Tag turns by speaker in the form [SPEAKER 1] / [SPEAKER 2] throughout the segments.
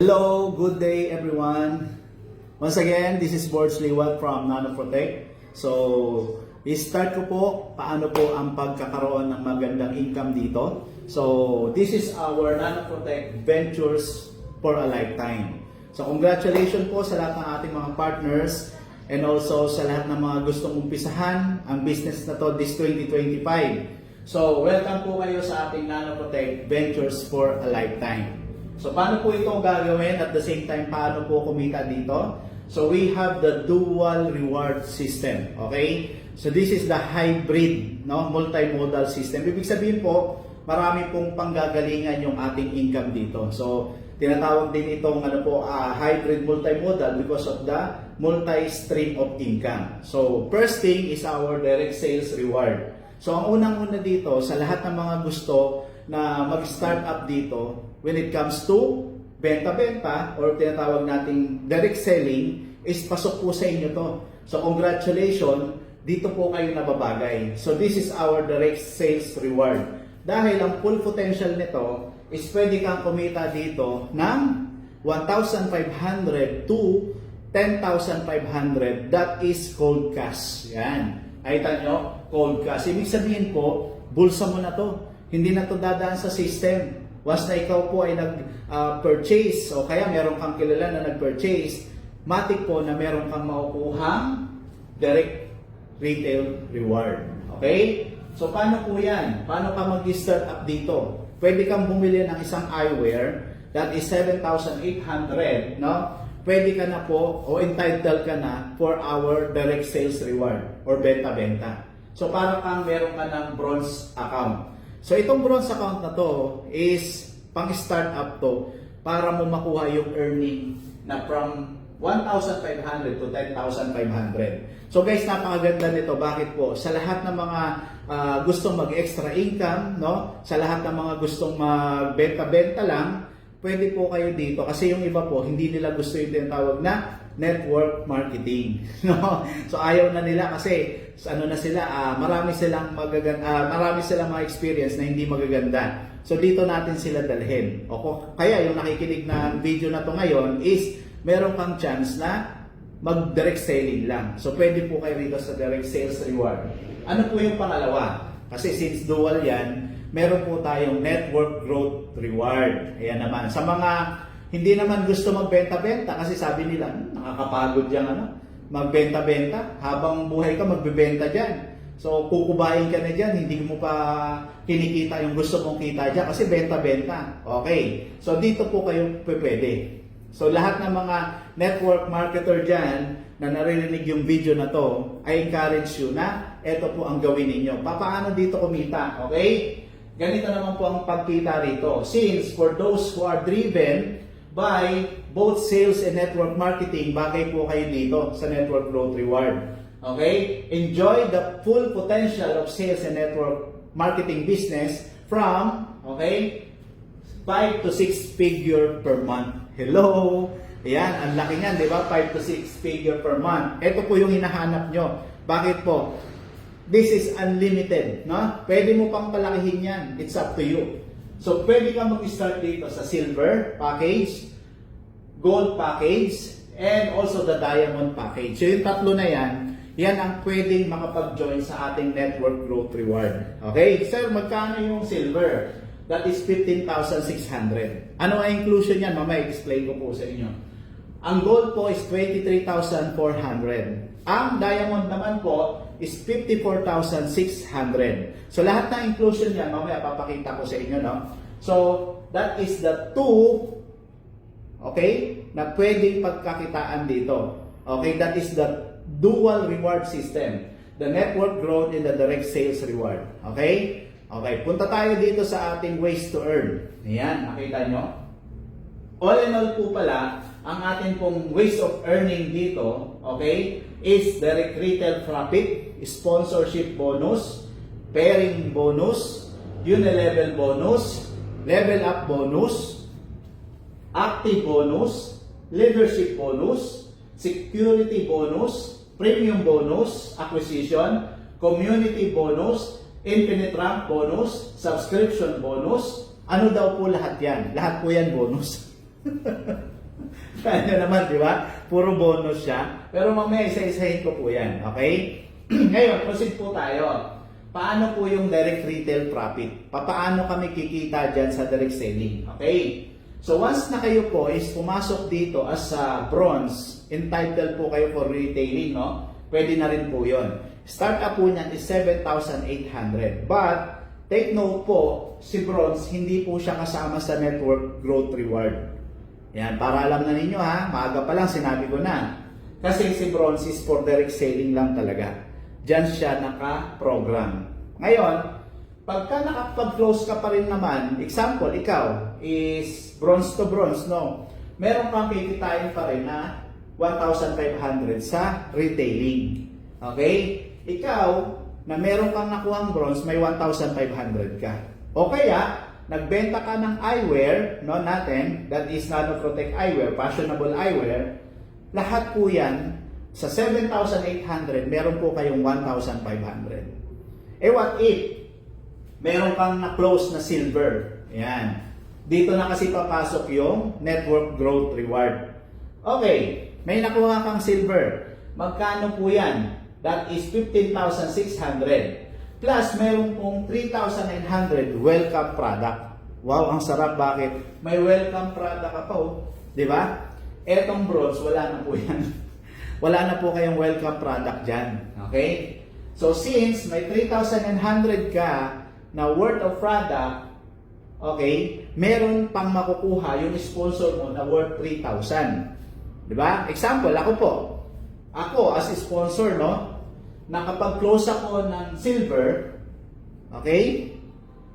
[SPEAKER 1] Hello, good day everyone. Once again, this is Borge Liwat from Nanoprotect. So, i-start ko po paano po ang pagkakaroon ng magandang income dito. So, this is our Nanoprotect Ventures for a Lifetime. So, congratulations po sa lahat ng ating mga partners and also sa lahat ng mga gustong umpisahan ang business na to this 2025. So, welcome po kayo sa ating Nanoprotect Ventures for a Lifetime. So, paano po ito gagawin at the same time, paano po kumita dito? So, we have the dual reward system. Okay? So, this is the hybrid, multimodal system. Ibig sabihin po, marami pong panggagalingan yung ating income dito. So, tinatawag din itong hybrid multimodal because of the multi-stream of income. So, first thing is our direct sales reward. So, ang unang-una dito, sa lahat ng mga gusto na mag-start up dito, when it comes to benta-benta or tinatawag nating direct selling, is pasok po sa inyo to. So congratulations, dito po kayo nababagay. So this is our direct sales reward. Dahil ang full potential nito is pwede kang kumita dito ng 1,500 to 10,500. That is cold cash. Yan. Aytan nyo, cold cash. Ibig sabihin po, bulsa mo na to. Hindi na to dadaan sa system. Once na ikaw po ay nag-purchase o kaya meron kang kilala na nag-purchase, matik po na meron kang makukuhang direct retail reward. Okay? So, paano po yan? Paano ka mag-start up dito? Pwede kang bumili ng isang eyewear that is 7,800, no? Pwede ka na po o entitled ka na for our direct sales reward or benta-benta. So, para kang meron ka ng bronze account. So, itong bronze account na to is pang-start up to para mo makuha yung earning na from 1,500 to 10,500. So, guys, napakaganda nito. Bakit po? Sa lahat ng mga gustong mag-extra income, no? Sa lahat ng mga gustong magbenta-benta lang, pwede po kayo dito. Kasi yung iba po, hindi nila gusto yung tinatawag na network marketing, no? So ayaw na nila kasi marami silang mga experience na hindi magaganda. So dito natin sila dalhin. Kaya yung nakikinig ng video na to ngayon is meron kang chance na mag-direct selling lang. So pwede po kayo rito sa direct sales reward. Ano po yung pangalawa? Kasi since dual yan, meron po tayong network growth reward. Ayan naman. Sa mga hindi naman gusto magbenta-benta kasi sabi nila, nakakapagod yan magbenta-benta. Habang buhay ka, magbebenta dyan. So, kukubayin ka na dyan, hindi mo pa kinikita yung gusto mong kita dyan kasi benta-benta. Okay. So, dito po kayo pwede. So, lahat ng mga network marketer dyan na naririnig yung video na to, I encourage you na ito po ang gawin ninyo. Paano dito kumita? Okay? Ganito naman po ang pagkita rito. Since for those who are driven by both sales and network marketing, bagay po kayo dito sa network growth reward. Okay? Enjoy the full potential of sales and network marketing business from, 5 to 6 figure per month. Hello? Ayan, ang laki niyan, di ba? 5 to 6 figure per month. Ito po yung hinahanap nyo. Bakit po? This is unlimited, no? Pwede mo pang palakihin yan. It's up to you. So, pwede kang mag-start dito sa silver package, gold package, and also the diamond package. So, yung tatlo na yan ang pwedeng makapag-join sa ating network growth reward. Okay? Sir, magkano yung silver? That is 15,600. Ano ang inclusion yan? Mamaya, explain ko po sa inyo. Ang gold po is 23,400. Ang diamond naman po is 54,600. So, lahat ng inclusion yan, mamaya papakita ko sa inyo, no? So, that is the two, na pwedeng pagkakitaan dito. Okay, that is the dual reward system. The network growth and the direct sales reward. Okay? Okay, punta tayo dito sa ating ways to earn. Ayan, nakita nyo? All in all po pala, ang ating pong ways of earning dito, is direct retail profit, sponsorship bonus, pairing bonus, unilevel bonus, level up bonus, active bonus, leadership bonus, security bonus, premium bonus, acquisition, community bonus, infinite rank bonus, subscription bonus. Ano daw po lahat yan? Lahat po yan bonus. Kaya nyo naman, di ba? Puro bonus siya. Pero mamaya isa-isahin ko po yan. Okay? Ngayon, proceed po tayo. Paano po yung direct retail profit? Paano kami kikita dyan sa direct selling? Okay? So once na kayo po is pumasok dito as bronze, entitled po kayo for retailing, no? Pwede na rin po yun. Start up po niyan is 7,800. But, take note po, si bronze, hindi po siya kasama sa network growth reward. Yan, para alam na ninyo ha, maaga pa lang sinabi ko na. Kasi si bronze is for direct selling lang talaga. Diyan siya naka-program. Ngayon, pagka nakapag-close ka pa rin naman, example, ikaw is bronze to bronze, no? Meron kang kikitain pa rin na 1,500 sa retailing. Okay? Ikaw, na meron kang nakuhang bronze, may 1,500 ka. O kaya, nagbenta ka ng eyewear, no, natin, that is Nanoprotect eyewear, fashionable eyewear, lahat po yan, sa 7,800, meron po kayong 1,500. What if, meron kang na-close na silver? Ayan. Dito na kasi papasok yung network growth reward. Okay, may nakuha kang silver. Magkano po yan? That is 15,600. Plus, meron pong 3,900 welcome product. Wow, ang sarap. Bakit? May welcome product ka pa, oh. Di ba? Etong bronze, wala na po yan. Wala na po kayong welcome product dyan. Okay? So, since may 3,900 ka na worth of product, okay, meron pang makukuha yung sponsor mo na worth 3,000. Di ba? Example, ako po. Ako, as a sponsor, no? Nakapag-close ako ng silver, okay?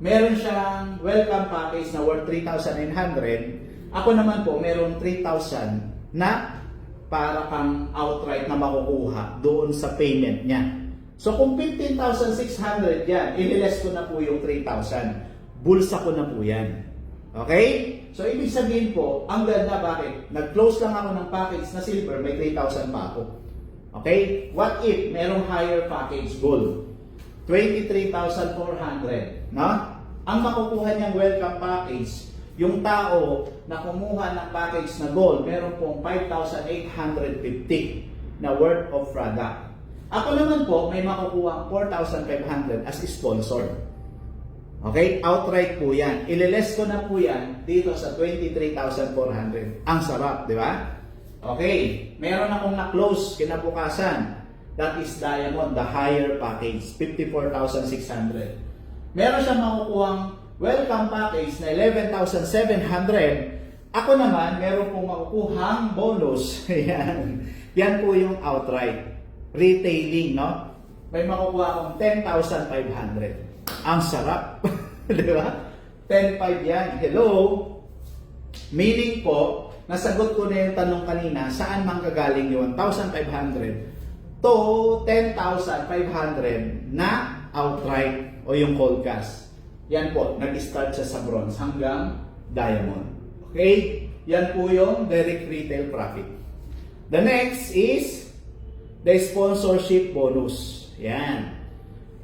[SPEAKER 1] Meron siyang welcome package na worth 3,900. Ako naman po, meron 3,000 na para kang outright na makukuha doon sa payment niya. So kung 15,600 yan, ililes ko na po yung 3,000. Bulsa ko na po yan. Okay? So ibig sabihin po, ang ganda bakit? Nag-close lang ako ng package na silver, may 3,000 pa ako. Okay? What if merong higher package gold? 23,400. No? Ang makukuha niyang welcome package, yung tao na kumuha ng package na gold, meron pong 5,850 na worth of product. Ako naman po, may makukuha 4,500 as sponsor. Okay? Outright po yan. Ililes ko na po yan dito sa 23,400. Ang sarap, di ba? Okay. Meron akong na-close kinabukasan. That is diamond, the higher package, 54,600. Meron siyang makukuhang welcome package na 11,700. Ako naman, meron pong makukuhang bonus. Yan. Yan po yung outright. Retailing, no? May makukuha akong 10,500. Ang sarap. Di ba? 10,500 yan. Hello? Meaning po, nasagot ko na yung tanong kanina, saan manggagaling yung 1,500 to 10,500 na outright o yung cold cash. Yan po, nag-start siya sa bronze hanggang diamond. Okay? Yan po yung direct retail profit. The next is the sponsorship bonus. Yan.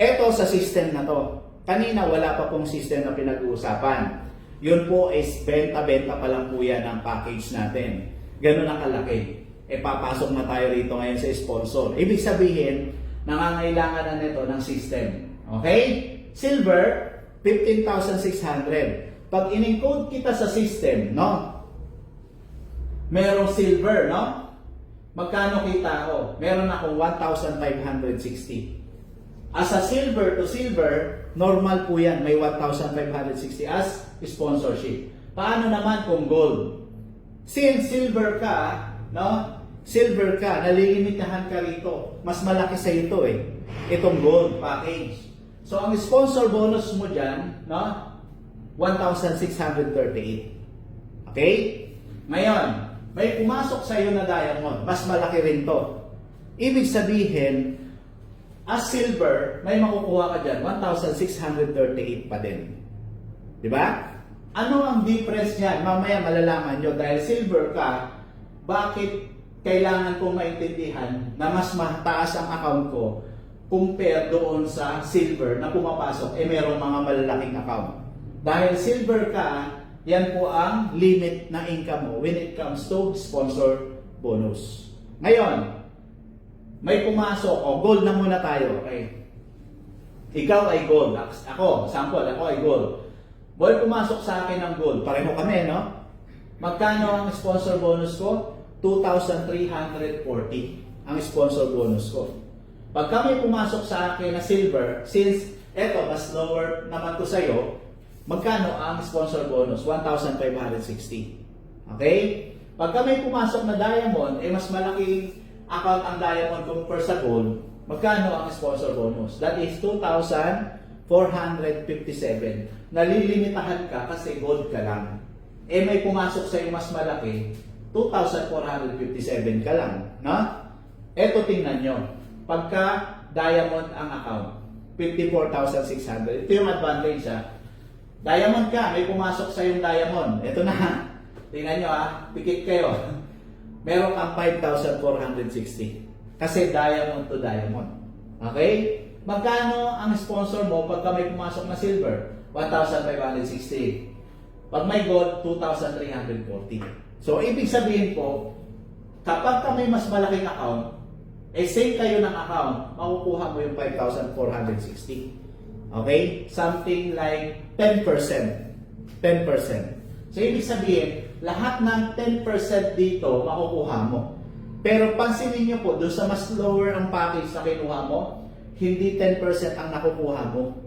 [SPEAKER 1] Ito sa system na to. Kanina wala pa pong system na pinag-uusapan. Yun po is benta-benta pa lang po yan ang package natin. Ganun ang kalaki. Papasok na tayo rito ngayon sa sponsor. Ibig sabihin, nangangailangan na nito ng system. Okay? Silver, 15,600. Pag in-encode kita sa system, no? Merong silver, no? Magkano kita ako? Meron akong 1,560. As a silver to silver, normal po yan. May 1,560 as sponsorship. Paano naman kung gold? Since silver ka, no? Silver ka, nalilimitahan ka rito. Mas malaki sa ito eh. Itong gold package. So, ang sponsor bonus mo dyan, no? 1,638. Okay? Ngayon, may pumasok sa iyo na diamond. Mas malaki rin to. Ibig sabihin, as silver, may makukuha ka dyan, 1,638 pa din. Di ba? Ano ang difference niyan? Mamaya malalaman nyo. Dahil silver ka, bakit kailangan kong maintindihan na mas mataas ang account ko compare doon sa silver na pumapasok, merong mga malalaking account. Dahil silver ka, Yan po ang limit na income mo when it comes to sponsor bonus. Ngayon, may pumasok, gold na muna tayo. Okay. Ikaw ay gold. Ako, sample, ako ay gold. Boy, pumasok sa akin ng gold. Pareho kami, no? Magkano ang sponsor bonus ko? 2,340 ang sponsor bonus ko. Pagka may pumasok sa akin na silver, since eto, mas lower naman to sa'yo, magkano ang sponsor bonus? 1,560. Okay? Pagka may pumasok na diamond, mas malaking account ang diamond compare sa gold, magkano ang sponsor bonus? That is 2,457. Nalilimitahan ka kasi gold ka lang. May pumasok sa'yo mas malaki, 2,457 ka lang. No? Eto tingnan nyo. Pagka diamond ang account, 54,600. Ito yung advantage ha. Diamond ka, may pumasok sa yung diamond. Ito na. Tingnan nyo pikit kayo. Meron kang 5,460. Kasi diamond to diamond. Okay? Magkano ang sponsor mo pagka may pumasok na silver? 1,560. Pag may gold, 2,340. So, ibig sabihin po, kapag ka may mas malaking account, same kayo ng account, makukuha mo yung 5,460. Okay? Something like 10%. 10%. So, ibig sabihin, lahat ng 10% dito, makukuha mo. Pero pansinin nyo po, doon sa mas lower ang package na kinuha mo, hindi 10% ang nakukuha mo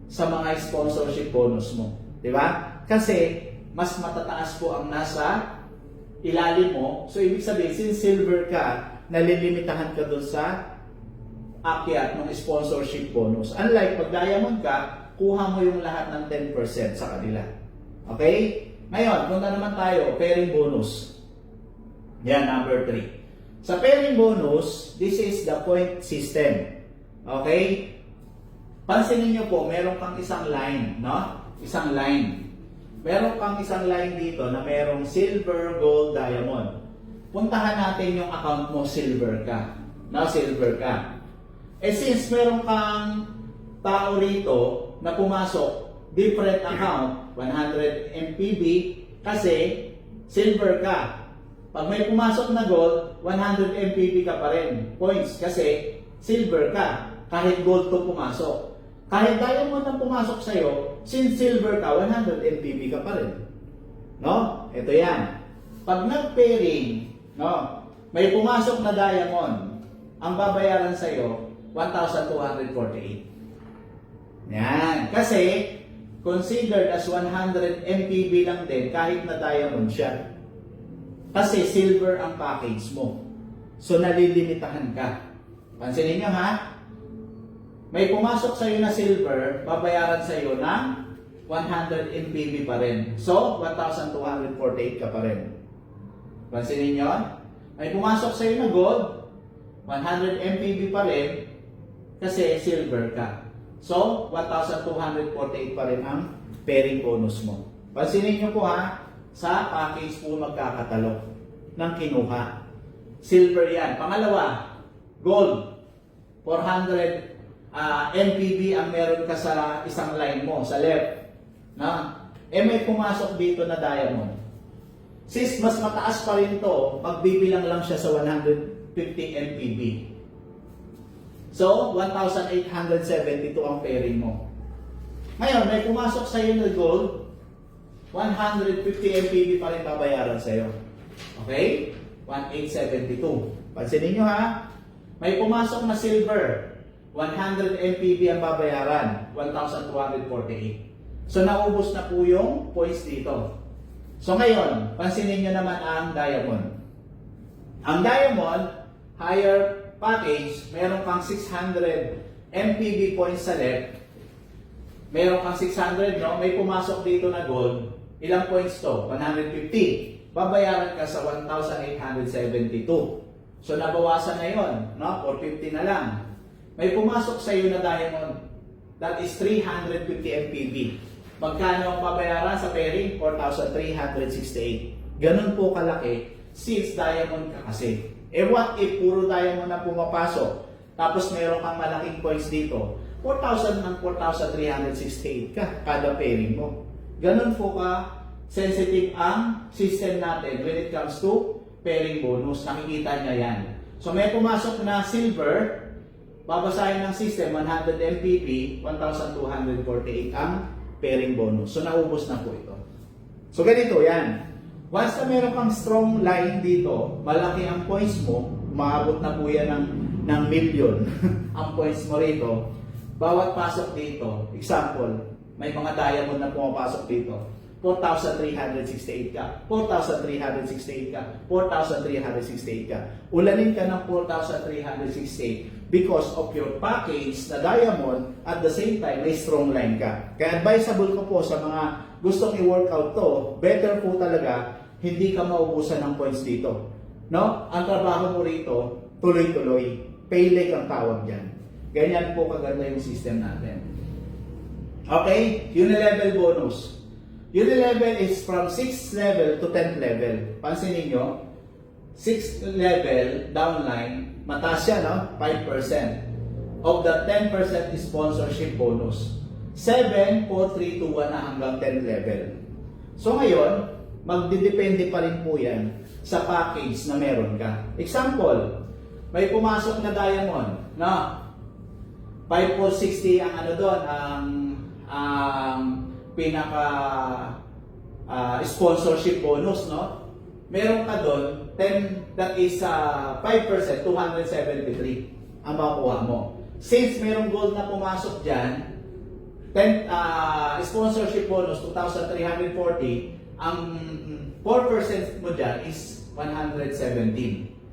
[SPEAKER 1] sa mga sponsorship bonus mo. Di ba? Kasi, mas matataas po ang nasa ilalim mo. So, ibig sabihin, since silver ka, nalilimitahan ka doon sa akyat ng sponsorship bonus. Unlike pag diamond ka, kuha mo yung lahat ng 10% sa kanila. Okay? Ngayon, punta naman tayo, pairing bonus. Yan, number 3. Sa pairing bonus, this is the point system. Okay? Pansinin nyo po, meron kang isang line, no? Isang line. Meron kang isang line dito na merong silver, gold, diamond. Puntahan natin yung account mo, silver ka. No, silver ka. Since meron kang tao rito na pumasok, different account, 100 MPB, kasi silver ka. Pag may pumasok na gold, 100 MPB ka pa rin. Points, kasi silver ka. Kahit gold to pumasok. Kahit diamond ang pumasok sa'yo, since silver ka, 100 MPB ka pa rin. No? Ito yan. Pag nag-pairing, no, may pumasok na diamond, ang babayaran sa'yo, 1,248. Yan. Kasi, considered as 100 MPB lang din, kahit na diamond siya. Kasi silver ang package mo. So, nalilimitahan ka. Pansinin nyo ha, may pumasok sa'yo na silver, babayaran sa'yo ng 100 MPB pa rin. So, 1,248 ka pa rin. Pansinin nyo? May pumasok sa'yo na gold, 100 MPB pa rin, kasi silver ka. So, 1,248 pa rin ang pairing bonus mo. Pansinin nyo po ha, sa package po magkakatalo ng kinuha. Silver yan. Pangalawa, gold, 400 MPB ang meron ka sa isang line mo, sa left. Na? May pumasok dito na diamond. Since mas mataas pa rin to, magbibilang lang siya sa 150 MPB. So, 1,872 ang pairing mo. Ngayon, may pumasok sa iyo na gold, 150 MPB pa rin babayaran sa iyo. Okay? 1,872. Pansinin nyo ha, may pumasok na silver, 100 MPB ang babayaran, 1,248. So, naubos na po yung points dito. So, ngayon, pansinin nyo naman ang diamond. Ang diamond, higher package, meron kang 600 MPB points sa left. Meron kang 600, no? May pumasok dito na gold. Ilang points to? 150. Babayaran ka sa 1,872. So, nabawasan na yun, no? 450 na lang. May pumasok sa iyo na diamond. That is 350 MPB. Magkano ang babayaran sa pairing? 4,368. Ganun po kalaki since diamond ka kasi. What if puro diamond na pumapasok, tapos meron kang malaking points dito, 4,000 ng 4,368 ka kada pairing mo. Ganun po ka sensitive ang system natin when it comes to pairing bonus. Nakikita niya yan. So may pumasok na silver, babasahin ng system 100 MPP, 1,248 ang pairing bonus. So naubos na po ito. So ganito yan. Once na meron kang strong line dito, malaki ang points mo, umaabot na po yan ng million ang points mo rito. Bawat pasok dito, example, may mga diamond na pumapasok dito. 4,368 ka, 4,368 ka, 4,368 ka. Ulanin ka ng 4,368 because of your package na diamond at the same time may strong line ka. Kaya advisable ko po sa mga gustong i-workout to, better po talaga hindi ka maubusan ng points dito. No? Ang trabaho mo rito, tuloy-tuloy. Paylake ang tawag dyan. Ganyan po kaganda yung system natin. Okay? Unilevel bonus. Unilevel is from 6th level to 10th level. Pansinin nyo, 6th level, downline, mataas siya, no? 5%. Of the 10% is sponsorship bonus. 7, 4, 3, 2, 1 na hanggang 10th level. So ngayon, magdidepende pa rin po yan sa package na meron ka. Example, may pumasok na diamond, no? 5,460 ang ano doon, ang pinaka sponsorship bonus, no? Meron ka doon 10, that is 5%, 273 ang makukuha mo. Since merong gold na pumasok diyan, 10 sponsorship bonus 2,340, ang 4% mo diyan is 117.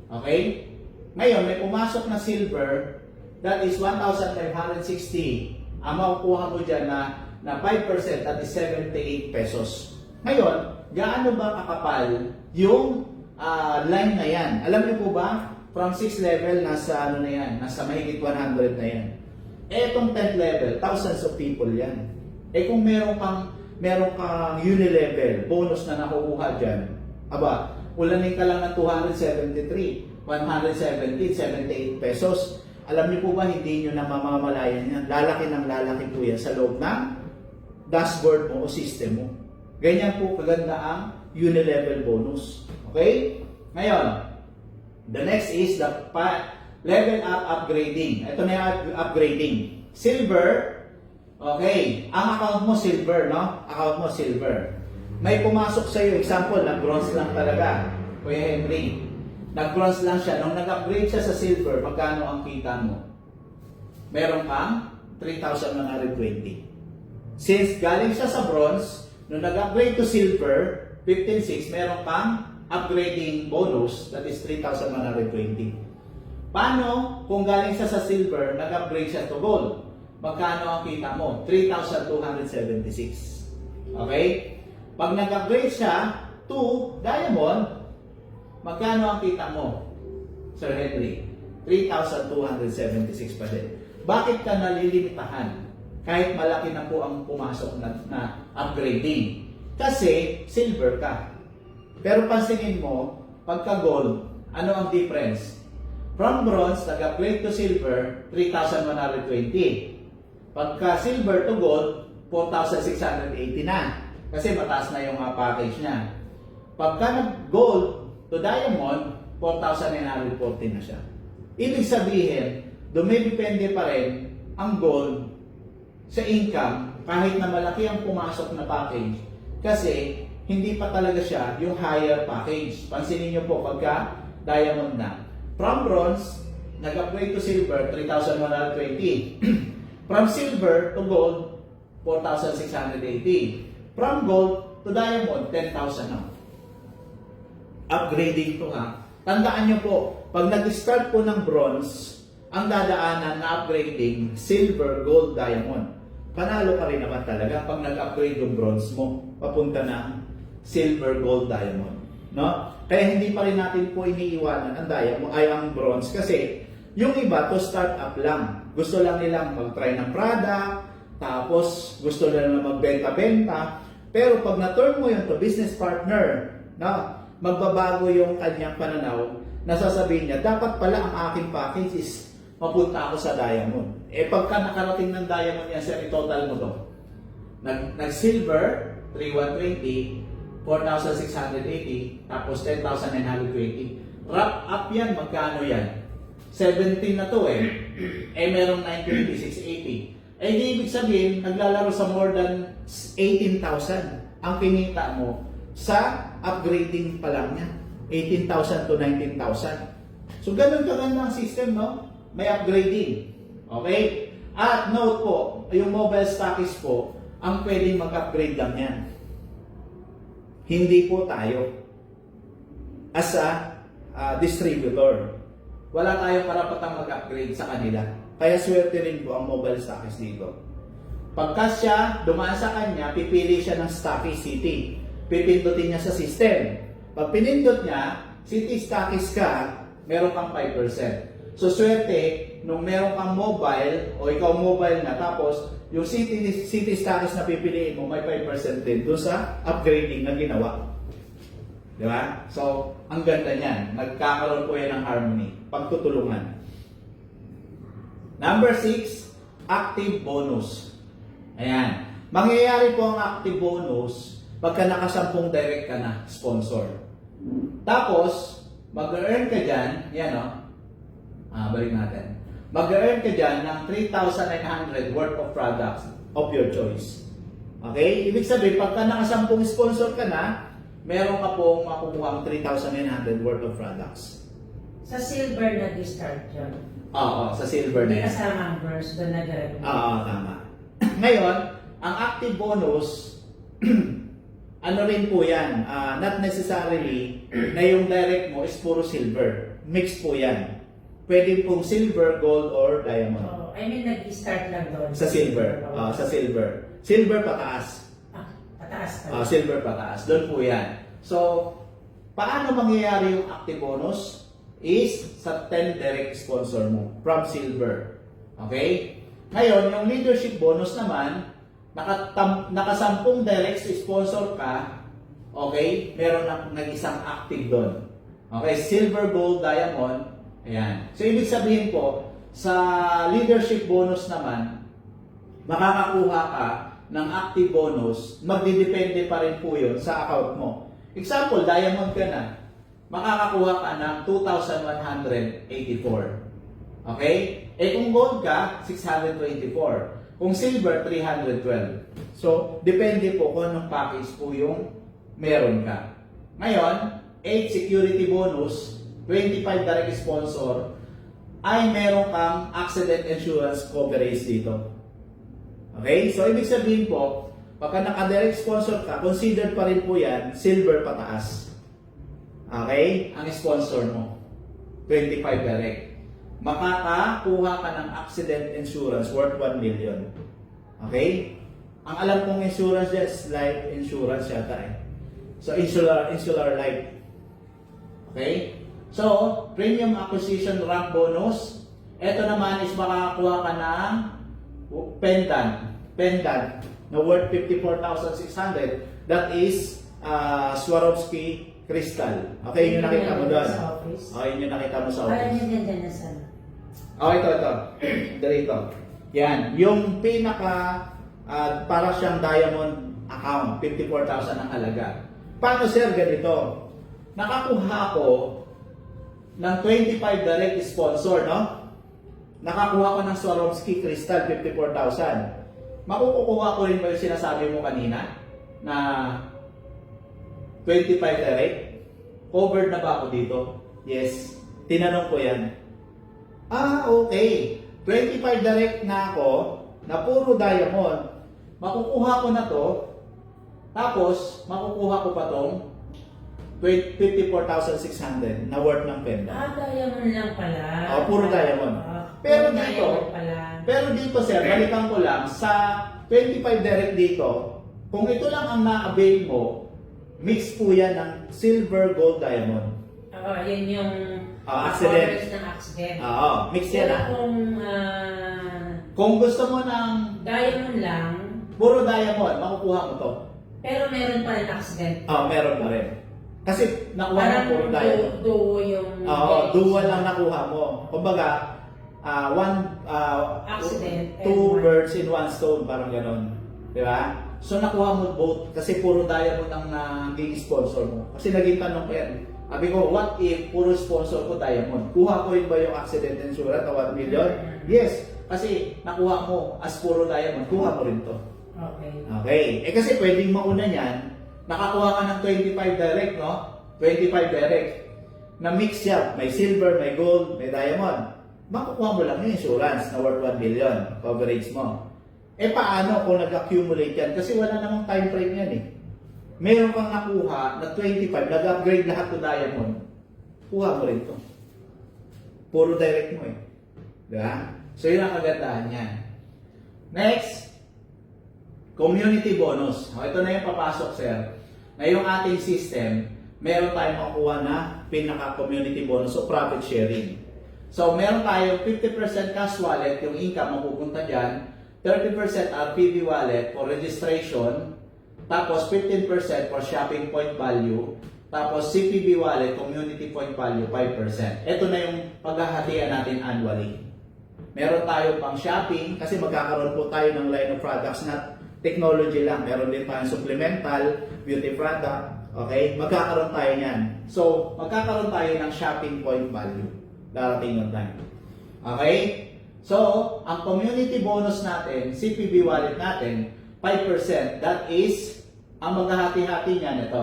[SPEAKER 1] Okay? Ngayon may pumasok na silver, that is 1,560. Ang makukuha mo diyan na 5%, that is 78 pesos. Ngayon, gaano ba kakapal yung line na yan? Alam niyo po ba, from 6th level, nasa ano na yan, nasa mahigit 100 na yan. Etong 10th level, thousands of people yan. Kung meron kang unilevel, bonus na nakukuha dyan, aba, ulanin ka lang ng 273, 117, 78 pesos. Alam niyo po ba, hindi nyo na mamamalayan yan. Lalaki ng lalaki po yan sa loob ng dashboard mo o system mo. Ganyan po kaganda ang unilevel bonus. Okay? Ngayon, the next is the level up upgrading. Ito na yung upgrading. Silver, okay. Ang account mo silver, no? Account mo silver. May pumasok sa iyo, example, nag-bronze lang talaga. Kuya Henry, nag-bronze lang siya. Nung nag-upgrade siya sa silver, magkano ang kita mo? Meron kang 3,120. Since galing siya sa bronze, nung nag-upgrade to silver, 15,600, meron kang upgrading bonus, that is 3,120. Paano kung galing siya sa silver, nag-upgrade siya to gold? Magkano ang kita mo? 3,276. Okay? Pag nag-upgrade siya to diamond, magkano ang kita mo, Sir Henry? 3,276 pa din. Bakit ka nalilimitahan? Kahit malaki na po ang pumasok na upgrading. Kasi silver ka. Pero pansinin mo, pagka gold, ano ang difference? From bronze, nag-upgrade to silver, 3,120. Pagka silver to gold, 4,680 na. Kasi mataas na yung package niya. Pagka nag-gold to diamond, 4,940 na siya. Ibig sabihin, dumidepende pa rin ang gold sa income kahit na malaki ang pumasok na package kasi hindi pa talaga siya yung higher package. Pansinin nyo po pagka diamond na. From bronze, nag-upgrade to silver, 3,120. From silver to gold, 4,680. From gold to diamond, 10,000 na. Upgrading to ha. Tandaan nyo po, pag nag-start po ng bronze, ang dadaanan na upgrading, silver, gold, diamond. Panalo ka rin naman talaga pag nag-upgrade yung bronze mo, papunta ng silver, gold, diamond. No? Kaya hindi pa rin natin po iniiwanan ang diamond ay ang bronze kasi yung iba to start up lang. Gusto lang nilang mag-try ng product, tapos gusto nilang magbenta-benta. Pero pag na-turn mo yun to business partner, no? Magbabago yung kanyang pananaw, nasasabihin niya, dapat pala ang aking package is mapunta ako sa diamond. Pagka nakarating ng diamond yan, sir, i-total mo to. Nag-silver, 3,120, 4,680, tapos 10,920. Wrap up yan, magkano yan? 17 na to eh. Merong 926.80. Di ibig sabihin, naglalaro sa more than 18,000 ang kinita mo sa upgrading pa lang niya. 18,000 to 19,000. So, ganun kaganda ang system, no? May upgrading. Okay? At note po, yung mobile stockists po, ang pwedeng mag-upgrade lang yan. Hindi po tayo. As a distributor. Wala tayong karapatang mag-upgrade sa kanila. Kaya swerte rin po ang mobile stockists dito. Pagka siya dumaan sa kanya, pipili siya ng stockist city. Pipindutin niya sa system. Pag pinindot niya, city stockist ka, meron kang 5%. So swerte, nung meron kang mobile, o ikaw mobile na, tapos yung city stockist na pipiliin mo, may 5% din doon sa upgrading na ginawa. Di ba? So, ang ganda niyan. Nagkakaroon po yan ng harmony. Pagtutulungan. Number 6, active bonus. Ayan. Mangyayari po ang active bonus pagka nakasampung direct ka na sponsor. Tapos, mag-earn ka dyan, yan o. Balik natin. Mag-earn ka dyan ng 3,900 worth of products of your choice. Okay? Ibig sabihin, pagka nakasampung sponsor ka na, meron ka pong makukuha ang 3,900 worth of products.
[SPEAKER 2] Sa silver nag-start yun.
[SPEAKER 1] Oo, sa silver na
[SPEAKER 2] Hindi
[SPEAKER 1] yan.
[SPEAKER 2] kasama ang burst doon nag-revenue.
[SPEAKER 1] Oo, tama. Ngayon, ang active bonus, ano rin po yan, not necessarily na yung direct mo is puro silver. Mix po yan. Pwede pong silver, gold, or diamond.
[SPEAKER 2] Oh, I mean, nag-start lang doon.
[SPEAKER 1] Sa silver. Sa silver. Silver pataas.
[SPEAKER 2] Pataas pa.
[SPEAKER 1] Silver pataas. Doon po yan. So, paano mangyayari yung active bonus? Is sa 10 direct sponsor mo from silver. Okay? Ngayon, yung leadership bonus naman, nakasampung direct sponsor ka, okay? Meron nag-isang active doon. Okay? Silver, gold, diamond. Ayan. So, ibig sabihin po, sa leadership bonus naman, makakakuha ka ng active bonus, magdidepende pa rin po yun sa account mo. Example, diamond ka na, makakakuha ka ng 2,184. Okay? Kung gold ka, 624. Kung silver, 312. So, depende po kung anong package po yung meron ka. Ngayon, 8 security bonus, 25 direct sponsor, ay meron kang accident insurance coverage dito. Okay? So, ibig sabihin po, pagka naka-direct sponsor ka, considered pa rin po yan, silver pataas. Okay? Ang sponsor mo. 25 direct. Makakakuha ka ng accident insurance worth 1 million. Okay? Ang alam kong insurance dyan is life insurance yata eh. So, insular life. Okay? So, premium acquisition rank bonus. Ito naman is makakakuha ka ng pendant na worth 54,600. That is Swarovski crystal. Okay, yun yung nakita mo doon. Okay, yun yung nakita mo sa
[SPEAKER 2] Parang
[SPEAKER 1] office.
[SPEAKER 2] yan dyan na sana.
[SPEAKER 1] Oh, ito. Dito. Yan. Yung pinaka, para siyang diamond account, 54,000 ang halaga. Paano sir ganito? Nakakuha ako ng 25 direct sponsor, no? Nakakuha ko ng Swarovski crystal, 54,000. Makukuha ko rin ba yung sinasabi mo kanina na 25 direct? Covered na ba ako dito? Yes. Tinanong ko yan. Okay. 25 direct na ako na puro diamond. Makukuha ko na to. Tapos, makukuha ko pa tong 54,600 na worth ng pendant.
[SPEAKER 2] Diamond lang pala.
[SPEAKER 1] Puro diamond. Pero dito, sir, balikan ko lang, sa 25 direct dito, kung ito lang ang na-avail mo, mix po yan ng silver, gold, diamond.
[SPEAKER 2] Yun yung
[SPEAKER 1] accident.
[SPEAKER 2] ng accident.
[SPEAKER 1] Mix yan Kung gusto mo ng
[SPEAKER 2] diamond lang,
[SPEAKER 1] puro diamond, makukuha mo to.
[SPEAKER 2] pero meron pa rin accident.
[SPEAKER 1] Meron pa rin. Kasi nakuha ng puro diamond.
[SPEAKER 2] Duo yung...
[SPEAKER 1] Dual lang nakuha mo. Kumbaga,
[SPEAKER 2] accident.
[SPEAKER 1] two birds in one stone, parang ganon. Di ba? So nakuha mo both kasi puro diamond ang naging sponsor mo. Kasi naging tanong ko yan. Sabi ko, what if puro sponsor ko diamond? Kuha ko rin ba yung accident insurance na 1 million? Yes. Kasi nakuha mo as puro diamond, kuha mo rin to.
[SPEAKER 2] Okay.
[SPEAKER 1] Okay. Eh kasi pwedeng mauna niyan, nakakuha ka ng 25 direct, no? 25 direct. Na mix siya, may silver, may gold, may diamond. Makukuha mo lang yung insurance na worth 1 million coverage mo. Eh paano kung nag-accumulate yan? Kasi wala namang time frame yan eh. Meron kang nakuha na 25, nag-upgrade lahat to diamond. Kuha mo rin to. Puro direct mo eh. Diba? So yun ang kagandahan yan. Next, community bonus. O, ito na yung papasok, sir. Na yung ating system, meron tayong makukuha na pinaka-community bonus o profit sharing. So, meron tayong 50% cash wallet, yung income mapupunta dyan, 30% RPB wallet for registration, tapos 15% for shopping point value, tapos CPB wallet, community point value, 5%. Ito na yung paghahatian natin annually. Meron tayo pang shopping, kasi magkakaroon po tayo ng line of products na technology lang. Meron din tayong supplemental, beauty product, okay? Magkakaroon tayo niyan. So, magkakaroon tayo ng shopping point value. Darating yung time. Okay? So, ang community bonus natin, CPB wallet natin, 5%. That is, ang maghahati-hati niyan ito.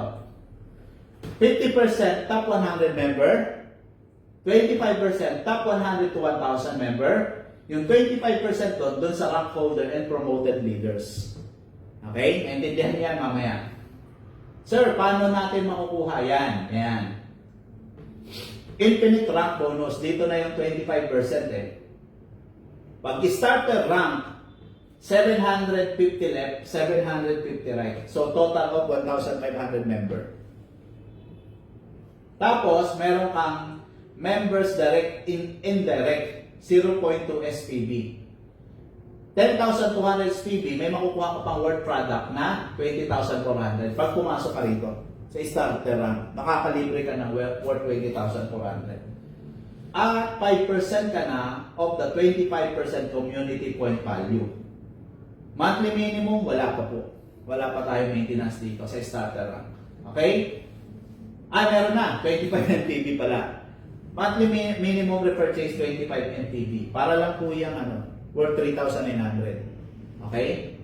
[SPEAKER 1] 50% top 100 member, 25% top 100 to 1,000 member, yung 25% doon sa rank holder and promoted leaders. Okay? Naintindihan niyan mamaya. Sir, paano natin makukuha yan? Ayan. Infinite rank bonus. Dito na yung 25% eh. Pag starter rank, 750 left, 750 right. So, total of 1,500 member. Tapos, meron kang members direct, indirect, 0.2 SPB. 10,200 SPB, may makukuha ka pang worth product na 20,400 pag pumasok ka rito sa starter rank. Makakalibre ka ng worth 20,400. At 5% ka na of the 25% community point value. Monthly minimum, wala pa po. Wala pa tayo maintenance dito sa starter rank. Okay? Meron na. 25 NTB pala. Monthly minimum repurchase 25 NTB. Para lang po yung worth 3,900. Okay?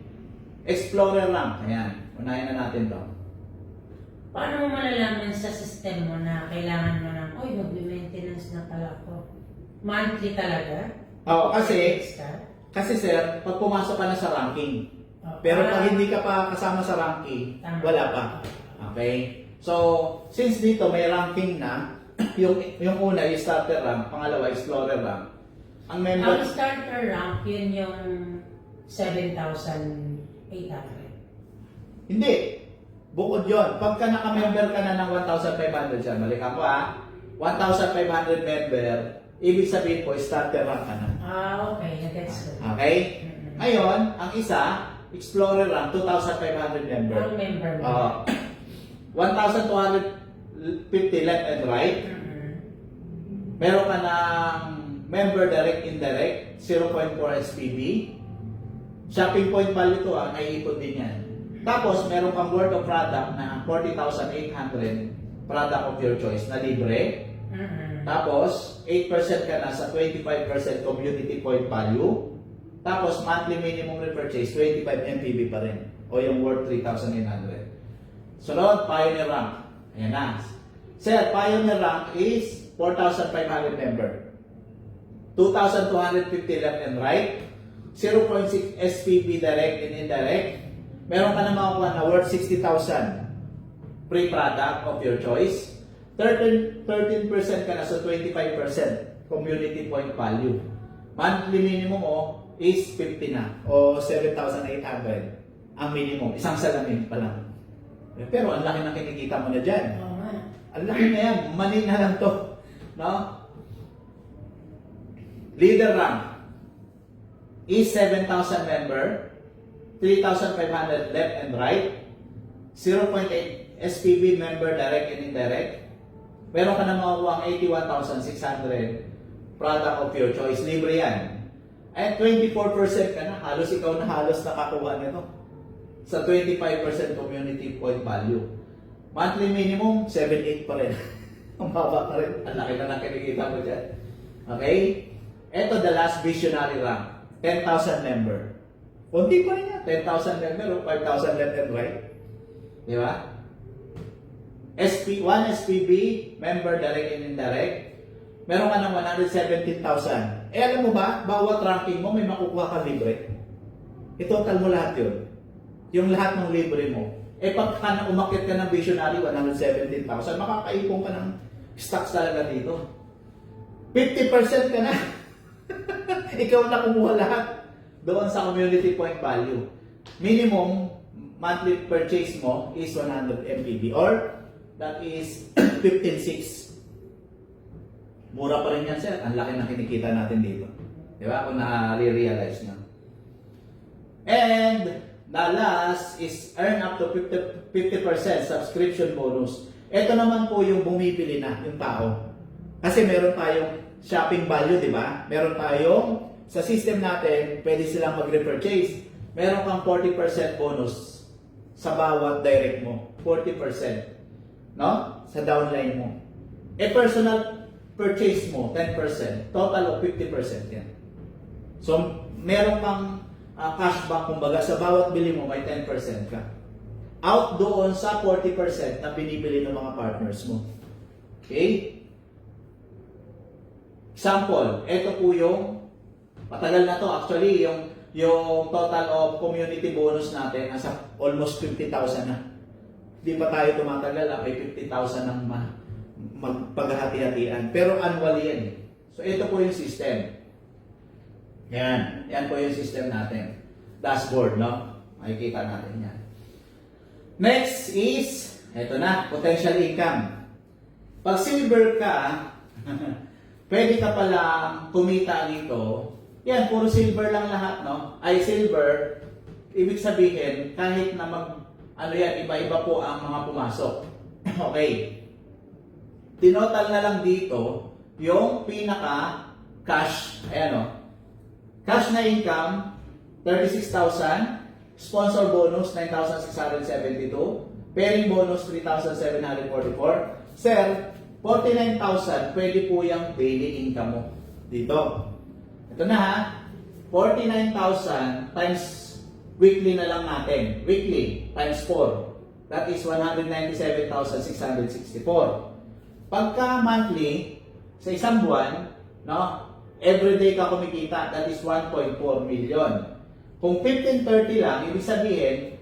[SPEAKER 1] Explorer rank. Ayan. Unahin na natin to.
[SPEAKER 2] Paano mo malalaman sa system mo na kailangan mo ng, mag-maintenance na pala ako? Monthly talaga?
[SPEAKER 1] Oo, kasi
[SPEAKER 2] Extra?
[SPEAKER 1] Kasi sir, pag pumasok ka na sa ranking, pero pag hindi ka pa kasama sa ranking, wala pa. Okay? So, since dito may ranking na, yung una is starter rank, pangalawa explorer rank. Ang member...
[SPEAKER 2] Ang starter rank, yun yung 7,800.
[SPEAKER 1] Hindi. Bukod yon. Pagka naka-member ka na ng 1,500 dyan, balikan ko 1,500 member, ibig sabihin po, starter rank ka na.
[SPEAKER 2] Okay. That's good.
[SPEAKER 1] Okay? Ngayon, ang isa, Explorer rank, 2,500 member.
[SPEAKER 2] Ang member mo.
[SPEAKER 1] 1,250 left and right. Meron ka ng member direct, indirect, 0.4 SPB. Shopping point value to, naiipon din yan. Tapos, meron kang worth of product na 40,800 product of your choice na libre. Tapos, 8% ka na sa 25% community point value. Tapos, monthly minimum repurchase, 25 MPB pa rin. O yung worth 3,800. Sunod, Pioneer rank. Ayan na. Sir, Pioneer rank is 4,500 member. 2,250 left and right. 0.6 SPB direct and indirect. Meron ka na makukuha na worth 60,000 free product of your choice. 13% ka na sa 25% community point value. Monthly minimum is 50 na o 7,800 ang minimum. Isang salamin pa lang. Pero ang laki na kinikita mo na dyan.
[SPEAKER 2] Oo nga.
[SPEAKER 1] Ang laki na yan. Money na lang to. No? Leader rank is 7,000 member, 3,500 left and right, 0.8 SPB member direct and indirect. Meron ka na makukuha ang 81,600 product of your choice. Libre yan. At 24% ka na. Halos ikaw na halos nakakuha nito. sa 25% community point value. Monthly minimum, 7-8 pa rin. Ang baba pa rin. Ang laki na ng kinikita mo dyan. Okay? Ito, the last visionary rank. 10,000 member. Kunti pa rin yan. 10,000 member o 5,000 left and right. Di ba? 1 SPB, member direct and indirect. Meron ka ng 117,000. Alam mo ba, bawat ranking mo may makukuha kang libre. I-total mo lahat yun. Yung lahat ng libre mo. Pagka na umakit ka ng visionary, 117,000, makakaipon ka ng stocks talaga dito. 50% ka na. Ikaw na kumuha lahat doon sa community point value. Minimum monthly purchase mo is 100 MPB or that is 15.6. Mura pa rin yan, sir. Ang laki na kinikita natin dito. Di ba? Kung na-realize nyo. And the last is earn up to 50% subscription bonus. Ito naman po yung bumibili na yung tao. Kasi meron tayong shopping value, di ba? Meron tayong, sa system natin, pwede silang mag-repurchase. Meron kang 40% bonus sa bawat direct mo. 40%. No? Sa downline mo. Personal purchase mo, 10%. Total of 50% yan. So, meron kang cashback, kumbaga, sa bawat bili mo, may 10% ka. Out doon sa 40% na binibili ng mga partners mo. Okay? Example, ito po yung, matagal na to actually, yung total of community bonus natin, nasa almost 50,000 na. Di pa tayo tumatagal, may 50,000 ng magpaghati-hatian. Pero annually yan. So, ito po yung system. Yan. Yan po yung system natin. Dashboard, no? Makikita natin yan. Next is, ito na, potential income. Pag silver ka, pwede ka palang kumita dito. Yan, puro silver lang lahat, no? Ay, silver, ibig sabihin, kahit na iba-iba po ang mga pumasok. Okay. Tinotal na lang dito, yung pinaka-cash, ayan o. Cash na income, 36,000. Sponsor bonus, 9,672. Pairing bonus, 3,744. Sir, 49,000, pwede po yung daily income mo dito. Ito na ha, 49,000 times weekly na lang natin. Weekly times 4. That is 197,664. Pagka monthly, sa isang buwan, no, everyday ka kumikita, that is 1.4 million. Kung 1530 lang, ibig sabihin,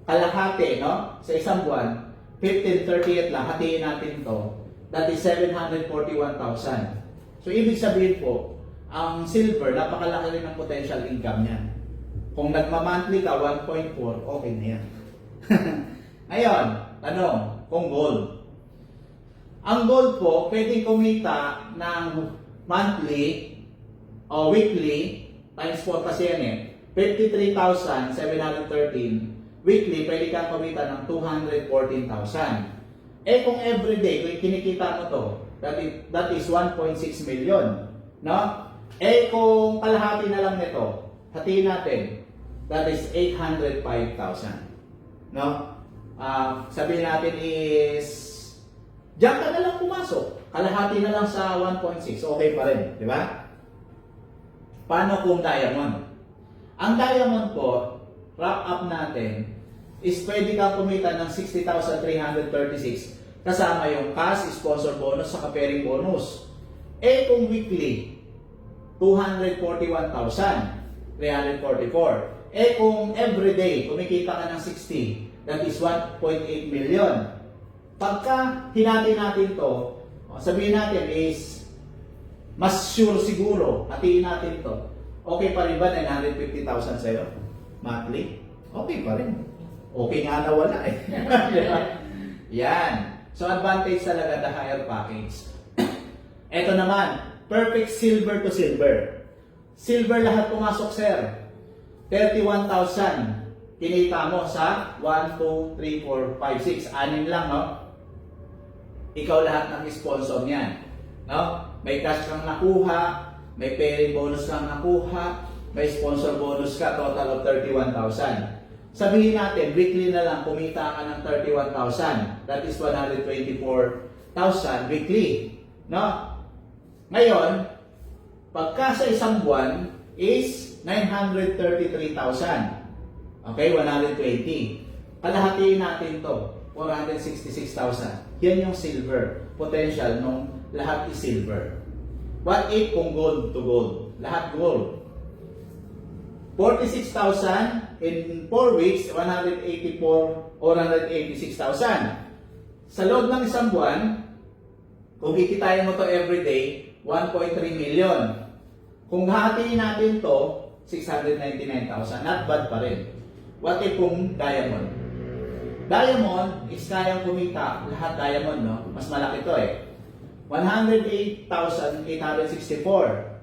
[SPEAKER 1] kalahati, no, sa isang buwan, 1538 lang, hatiin natin to, that is 741,000. So, ibig sabihin po, ang silver, napakalaki rin ng potential income niyan. Kung nagma-monthly ka, 1.4, okay na yan. Ngayon, tanong, kung gold. Ang gold po, pwedeng kumita ng monthly o weekly, times 4 kasi yan eh, 53,713. Weekly, pwede kang kumita ng 214,000. Kung everyday, kung kinikita mo to, that is 1.6 million. No? Kung kalahati na lang nito, hatiin natin, that is 805,000. No? Sabihin natin is, diyan ka na lang pumasok. Kalahati na lang sa 1.6. Okay pa rin. Di ba? Paano kung diamond? Ang diamond po, wrap up natin, is pwede kang kumita ng 60,336 kasama yung cash, sponsor bonus, sa pairing bonus. Kung weekly, 241,344. Kung everyday, kumikita ka ng 60, that is 1.8 million. Pagka hinati natin to, sabihin natin is, mas sure siguro, hatiin natin to. Okay pa rin ba 950,000 sa'yo? Monthly? Okay pa rin. Okay nga na wala eh. Yan. So, advantage talaga the higher package. Ito naman, perfect silver to silver. Silver lahat pumasok, sir. 31,000. Kinita mo sa 1, 2, 3, 4, 5, 6. Anin lang, no? Ikaw lahat ng sponsor niyan. No? May cash kang nakuha, may pairing bonus kang nakuha, may sponsor bonus ka, total of 31,000. Sabihin natin, weekly na lang, kumita ka ng 31,000. That is 124,000 weekly. No? Ngayon, pagka sa isang buwan is 933,000. Okay, 120. Kalahatiin natin to, 466,000. Yan yung silver. Potential nung lahat is silver. What if kung gold to gold? Lahat gold. 46,000 in 4 weeks, 184 or 186,000. Sa loob ng isang buwan, kung kikitain mo to everyday, 1.3 million. Kung hahatiin natin to, 699,000. Not bad pa rin. What if kung diamond? Diamond is kayang kumita, lahat diamond, no? Mas malaki to eh. 108,864.